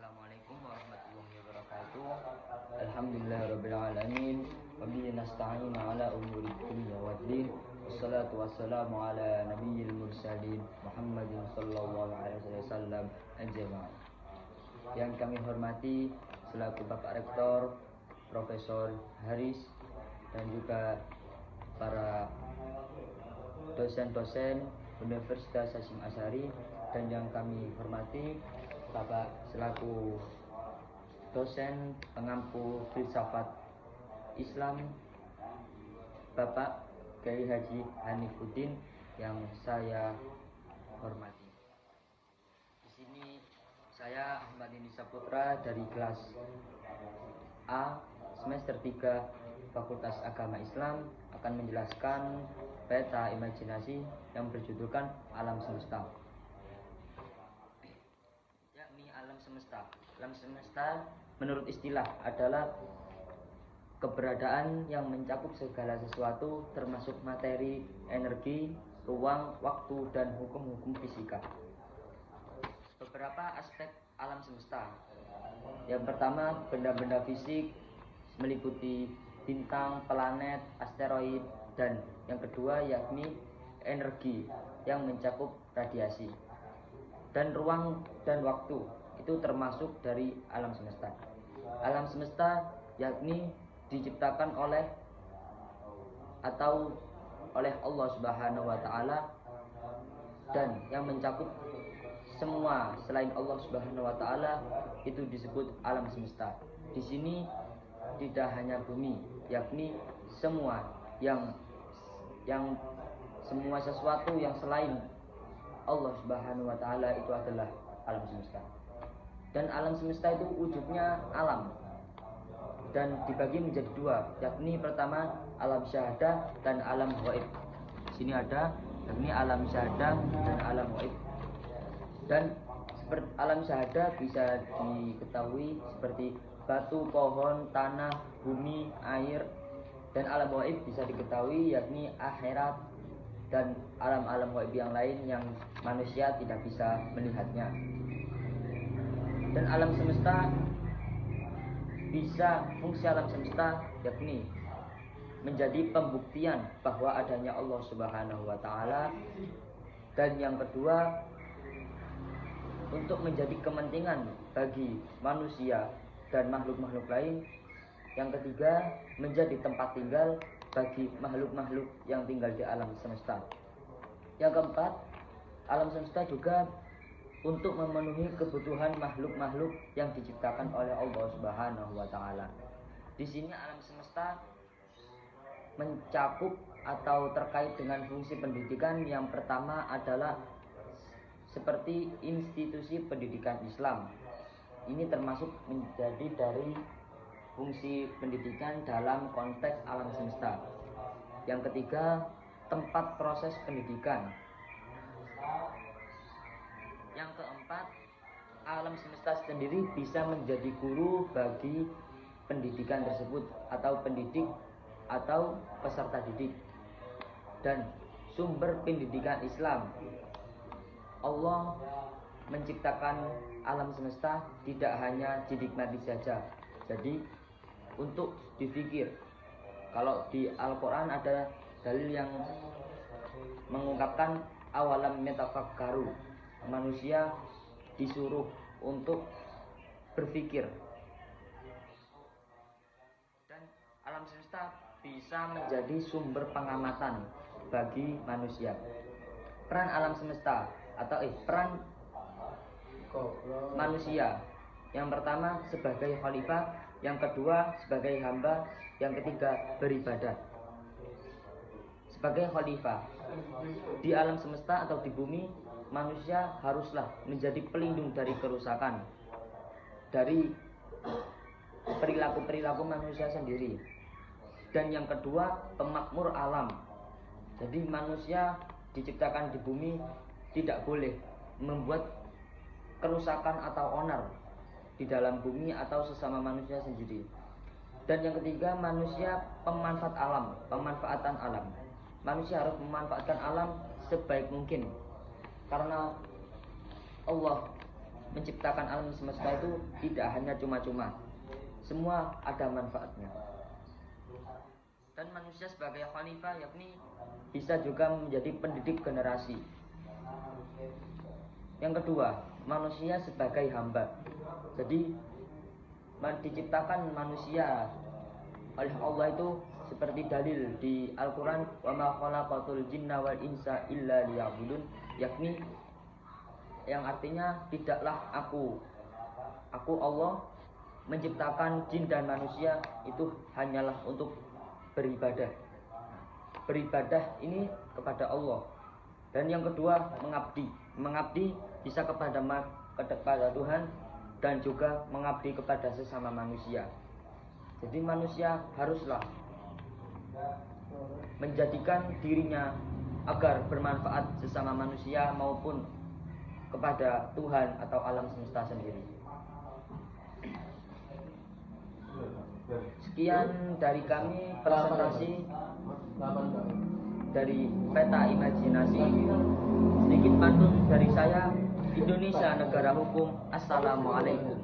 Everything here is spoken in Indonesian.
Assalamualaikum warahmatullahi wabarakatuh. Alhamdulillahirabbil alamin. Wa bihi nasta'inu ala umuri dunya waddin. Wassalatu wassalamu ala nabiyil mursalin Muhammadin sallallahu alaihi wasallam ajma'in. Yang kami hormati selaku Bapak Rektor Profesor Haris dan juga para dosen-dosen Universitas Hasyim Asy'ari, dan yang kami hormati Bapak selaku dosen pengampu filsafat Islam, Bapak Kiai Haji Hanifuddin yang saya hormati. Di sini saya Ahmad Ini Saputra dari kelas A semester 3 Fakultas Agama Islam akan menjelaskan peta imajinasi yang berjudulkan Alam Semesta. Yakni alam semesta. Alam semesta menurut istilah adalah keberadaan yang mencakup segala sesuatu termasuk materi, energi, ruang, waktu, dan hukum-hukum fisika. Beberapa aspek alam semesta. Yang pertama, benda-benda fisik meliputi bintang, planet, asteroid, dan yang kedua yakni energi yang mencakup radiasi. Dan ruang dan waktu itu termasuk dari alam semesta. Alam semesta yakni diciptakan oleh Allah Subhanahu wa taala, dan yang mencakup semua selain Allah Subhanahu wa taala itu disebut alam semesta. Di sini tidak hanya bumi, yakni semua semua sesuatu yang selain Allah Subhanahu wa taala itu adalah alam semesta. Dan alam semesta itu wujudnya alam dan dibagi menjadi dua, yakni pertama alam syahadah dan alam ghaib. Sini ada yakni alam syahadah dan alam ghaib. Dan seperti alam syahadah bisa diketahui seperti batu, pohon, tanah, bumi, air. Dan alam ghaib bisa diketahui yakni akhirat dan alam-alam ghaib yang lain yang manusia tidak bisa melihatnya. Dan alam semesta fungsi alam semesta yakni menjadi pembuktian bahwa adanya Allah Subhanahu wa taala, dan yang kedua untuk menjadi kepentingan bagi manusia dan makhluk-makhluk lain. Yang ketiga, menjadi tempat tinggal bagi makhluk-makhluk yang tinggal di alam semesta. Yang keempat, alam semesta juga untuk memenuhi kebutuhan makhluk-makhluk yang diciptakan oleh Allah Subhanahu wa taala. Di sini alam semesta mencakup atau terkait dengan fungsi pendidikan. Yang pertama adalah seperti institusi pendidikan Islam. Ini termasuk menjadi dari fungsi pendidikan dalam konteks alam semesta. Yang ketiga, tempat proses pendidikan. Yang keempat, alam semesta sendiri bisa menjadi guru bagi pendidikan tersebut atau pendidik atau peserta didik. Dan sumber pendidikan Islam, Allah menciptakan alam semesta tidak hanya dinikmati saja. Jadi untuk dipikir. Kalau di Al-Quran ada dalil yang mengungkapkan awalam metafakkaru, manusia disuruh untuk berpikir. Dan alam semesta bisa menjadi sumber pengamatan bagi manusia. Peran alam semesta atau peran manusia. Yang pertama sebagai khalifah, yang kedua sebagai hamba, yang ketiga beribadah. Sebagai khalifah di alam semesta atau di bumi, manusia haruslah menjadi pelindung dari kerusakan, dari perilaku-perilaku manusia sendiri. Dan yang kedua, pemakmur alam. Jadi manusia diciptakan di bumi tidak boleh membuat kerusakan atau onar di dalam bumi atau sesama manusia sendiri. Dan yang ketiga, manusia pemanfaatan alam. Manusia harus memanfaatkan alam sebaik mungkin, karena Allah menciptakan alam semesta itu tidak hanya cuma-cuma. Semua ada manfaatnya. Dan manusia sebagai khalifah yakni bisa juga menjadi pendidik generasi. Yang kedua, manusia sebagai hamba. Jadi diciptakan manusia oleh Allah itu seperti dalil di Al-Quran, wa ma khalaqatul jinna wal insa illa liya'budun, yakni yang artinya tidaklah aku Allah menciptakan jin dan manusia itu hanyalah untuk beribadah. Beribadah ini kepada Allah. Dan yang kedua, mengabdi bisa kepada Tuhan dan juga mengabdi kepada sesama manusia. Jadi manusia haruslah menjadikan dirinya agar bermanfaat sesama manusia maupun kepada Tuhan atau alam semesta sendiri. Sekian dari kami presentasi dari peta imajinasi. Sedikit pantun dari saya. Indonesia negara hukum. Assalamualaikum.